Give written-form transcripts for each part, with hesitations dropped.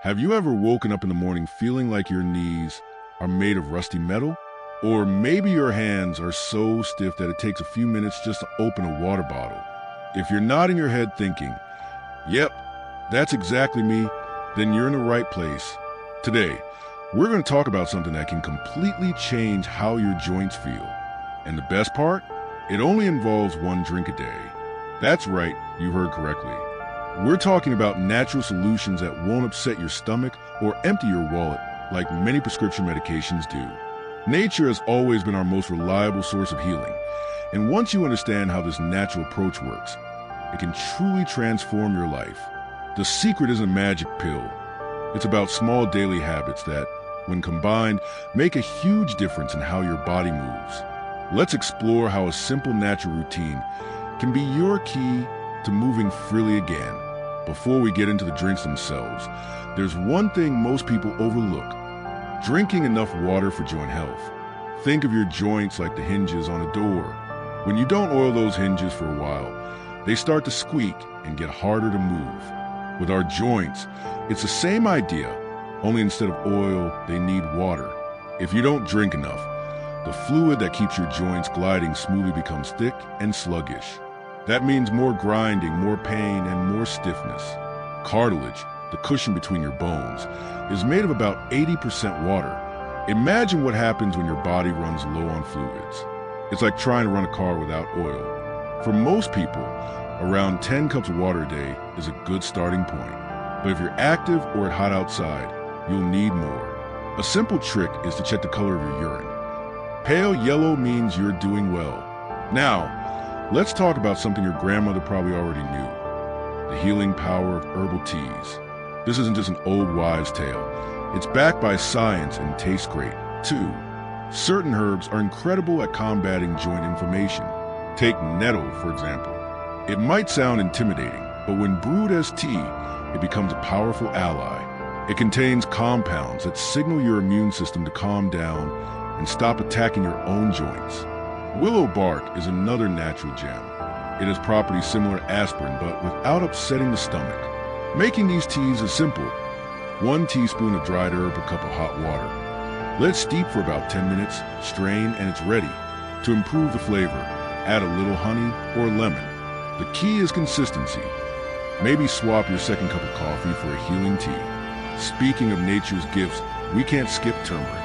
Have you ever woken up in the morning feeling like your knees are made of rusty metal? Or maybe your hands are so stiff that it takes a few minutes just to open a water bottle. If you're nodding your head thinking, yep, that's exactly me, then you're in the right place. Today, we're going to talk about something that can completely change how your joints feel. And the best part? It only involves one drink a day. That's right, you heard correctly. We're talking about natural solutions that won't upset your stomach or empty your wallet like many prescription medications do. Nature has always been our most reliable source of healing, and once you understand how this natural approach works, it can truly transform your life. The secret isn't a magic pill. It's about small daily habits that, when combined, make a huge difference in how your body moves. Let's explore how a simple natural routine can be your key to moving freely again. Before we get into the drinks themselves, there's one thing most people overlook: drinking enough water for joint health. Think of your joints like the hinges on a door. When you don't oil those hinges for a while, they start to squeak and get harder to move. With our joints, it's the same idea, only instead of oil, they need water. If you don't drink enough, the fluid that keeps your joints gliding smoothly becomes thick and sluggish. That means more grinding, more pain, and more stiffness. Cartilage, the cushion between your bones, is made of about 80% water. Imagine what happens when your body runs low on fluids. It's like trying to run a car without oil. For most people, around 10 cups of water a day is a good starting point. But if you're active or hot outside, you'll need more. A simple trick is to check the color of your urine. Pale yellow means you're doing well. Now, let's talk about something your grandmother probably already knew: the healing power of herbal teas. This isn't just an old wives' tale. It's backed by science and tastes great, too. Certain herbs are incredible at combating joint inflammation. Take nettle, for example. It might sound intimidating, but when brewed as tea, it becomes a powerful ally. It contains compounds that signal your immune system to calm down and stop attacking your own joints. Willow bark is another natural gem. It has properties similar to aspirin, but without upsetting the stomach. Making these teas is simple. 1 teaspoon of dried herb per cup of hot water. Let it steep for about 10 minutes, strain, and it's ready. To improve the flavor, add a little honey or lemon. The key is consistency. Maybe swap your second cup of coffee for a healing tea. Speaking of nature's gifts, we can't skip turmeric.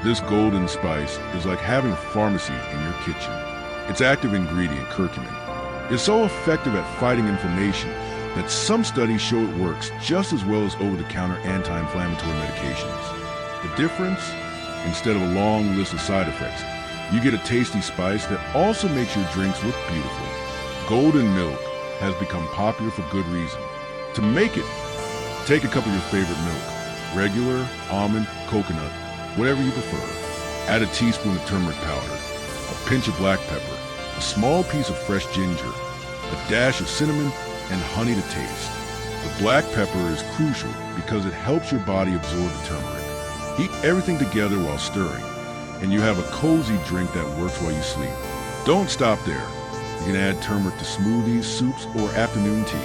This golden spice is like having a pharmacy in your kitchen. Its active ingredient, curcumin, is so effective at fighting inflammation that some studies show it works just as well as over-the-counter anti-inflammatory medications. The difference? Instead of a long list of side effects, you get a tasty spice that also makes your drinks look beautiful. Golden milk has become popular for good reason. To make it, take a cup of your favorite milk, regular, almond, coconut, whatever you prefer. Add a teaspoon of turmeric powder, a pinch of black pepper, a small piece of fresh ginger, a dash of cinnamon, and honey to taste. The black pepper is crucial because it helps your body absorb the turmeric. Heat everything together while stirring, and you have a cozy drink that works while you sleep. Don't stop there. You can add turmeric to smoothies, soups, or afternoon tea.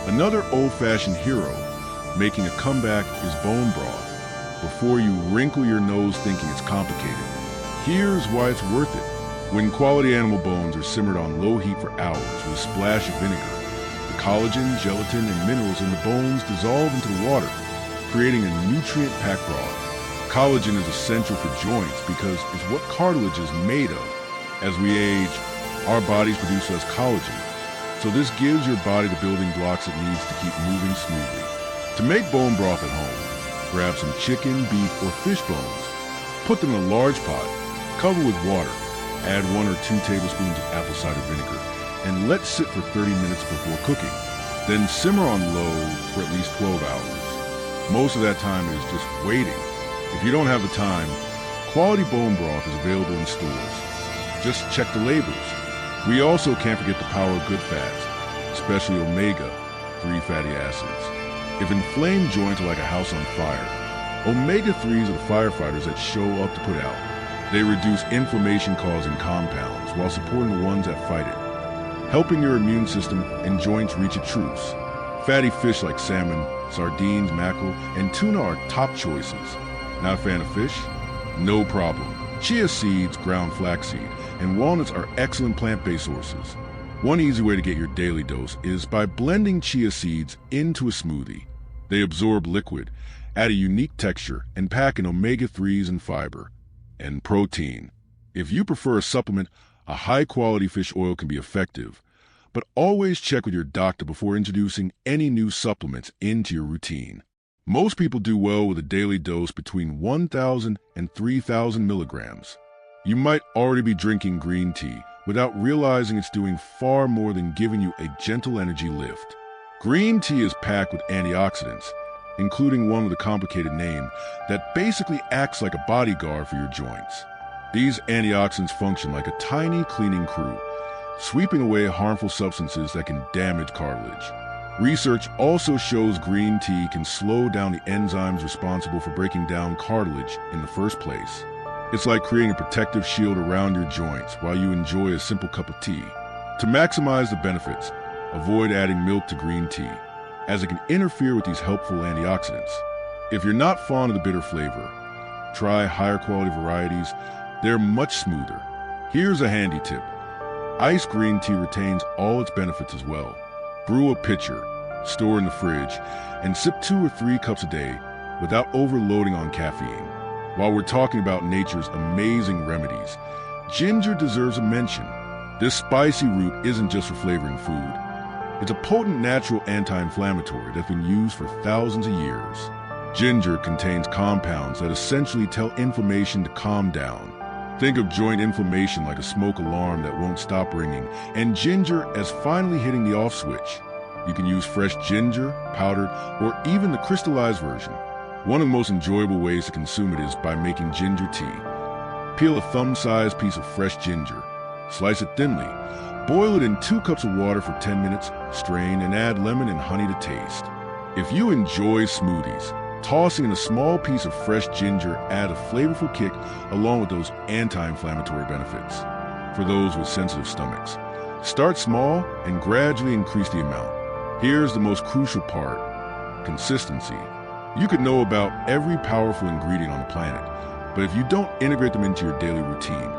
Another old-fashioned hero making a comeback is bone broth. Before you wrinkle your nose thinking it's complicated, here's why it's worth it. When quality animal bones are simmered on low heat for hours with a splash of vinegar, the collagen, gelatin, and minerals in the bones dissolve into the water, creating a nutrient-packed broth. Collagen is essential for joints because it's what cartilage is made of. As we age, our bodies produce less collagen, so this gives your body the building blocks it needs to keep moving smoothly. To make bone broth at home, grab some chicken, beef, or fish bones. Put them in a large pot, cover with water, add 1 or 2 tablespoons of apple cider vinegar, and let sit for 30 minutes before cooking. Then simmer on low for at least 12 hours. Most of that time is just waiting. If you don't have the time, quality bone broth is available in stores. Just check the labels. We also can't forget the power of good fats, especially omega-3 fatty acids. If inflamed joints are like a house on fire, omega-3s are the firefighters that show up to put out. They reduce inflammation-causing compounds while supporting the ones that fight it, helping your immune system and joints reach a truce. Fatty fish like salmon, sardines, mackerel, and tuna are top choices. Not a fan of fish? No problem. Chia seeds, ground flaxseed, and walnuts are excellent plant-based sources. One easy way to get your daily dose is by blending chia seeds into a smoothie. They absorb liquid, add a unique texture, and pack in omega-3s and fiber. And protein. If you prefer a supplement, a high-quality fish oil can be effective. But always check with your doctor before introducing any new supplements into your routine. Most people do well with a daily dose between 1,000 and 3,000 milligrams. You might already be drinking green tea without realizing it's doing far more than giving you a gentle energy lift. Green tea is packed with antioxidants, including one with a complicated name that basically acts like a bodyguard for your joints. These antioxidants function like a tiny cleaning crew, sweeping away harmful substances that can damage cartilage. Research also shows green tea can slow down the enzymes responsible for breaking down cartilage in the first place. It's like creating a protective shield around your joints while you enjoy a simple cup of tea. To maximize the benefits, avoid adding milk to green tea, as it can interfere with these helpful antioxidants. If you're not fond of the bitter flavor, try higher quality varieties. They're much smoother. Here's a handy tip. Iced green tea retains all its benefits as well. Brew a pitcher, store in the fridge, and sip 2 or 3 cups a day without overloading on caffeine. While we're talking about nature's amazing remedies, ginger deserves a mention. This spicy root isn't just for flavoring food. It's a potent natural anti-inflammatory that's been used for thousands of years. Ginger contains compounds that essentially tell inflammation to calm down. Think of joint inflammation like a smoke alarm that won't stop ringing, and ginger as finally hitting the off switch. You can use fresh ginger, powdered, or even the crystallized version. One of the most enjoyable ways to consume it is by making ginger tea. Peel a thumb-sized piece of fresh ginger, slice it thinly, boil it in 2 cups of water for 10 minutes, strain, and add lemon and honey to taste. If you enjoy smoothies, tossing in a small piece of fresh ginger add a flavorful kick along with those anti-inflammatory benefits. For those with sensitive stomachs, start small and gradually increase the amount. Here's the most crucial part: consistency. You could know about every powerful ingredient on the planet, but if you don't integrate them into your daily routine,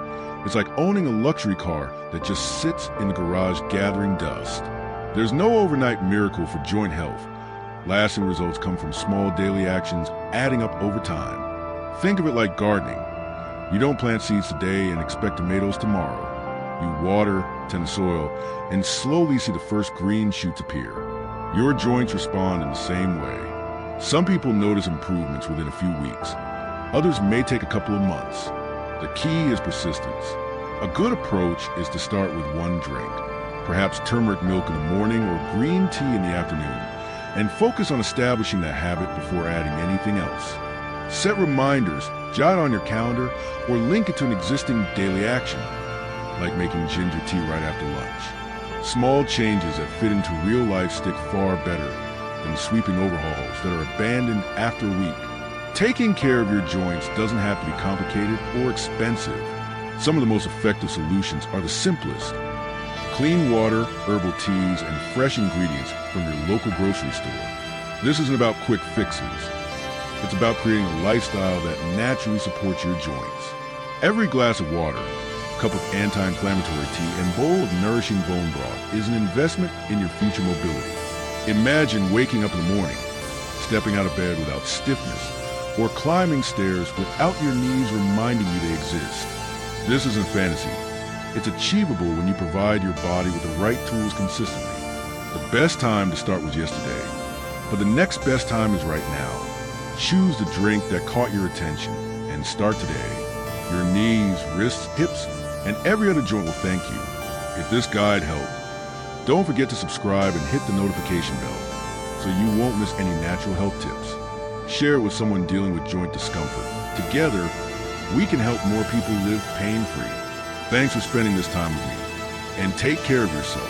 it's like owning a luxury car that just sits in the garage gathering dust. There's no overnight miracle for joint health. Lasting results come from small daily actions adding up over time. Think of it like gardening. You don't plant seeds today and expect tomatoes tomorrow. You water, tend the soil, and slowly see the first green shoots appear. Your joints respond in the same way. Some people notice improvements within a few weeks. Others may take a couple of months. The key is persistence. A good approach is to start with one drink, perhaps turmeric milk in the morning or green tea in the afternoon, and focus on establishing that habit before adding anything else. Set reminders, jot it on your calendar, or link it to an existing daily action, like making ginger tea right after lunch. Small changes that fit into real life stick far better than sweeping overhauls that are abandoned after a week. Taking care of your joints doesn't have to be complicated or expensive. Some of the most effective solutions are the simplest. Clean water, herbal teas, and fresh ingredients from your local grocery store. This isn't about quick fixes. It's about creating a lifestyle that naturally supports your joints. Every glass of water, cup of anti-inflammatory tea, and bowl of nourishing bone broth is an investment in your future mobility. Imagine waking up in the morning, stepping out of bed without stiffness, or climbing stairs without your knees reminding you they exist. This isn't fantasy. It's achievable when you provide your body with the right tools consistently. The best time to start was yesterday, but the next best time is right now. Choose the drink that caught your attention and start today. Your knees, wrists, hips, and every other joint will thank you. If this guide helped, don't forget to subscribe and hit the notification bell so you won't miss any natural health tips. Share it with someone dealing with joint discomfort. Together, we can help more people live pain-free. Thanks for spending this time with me, and take care of yourself.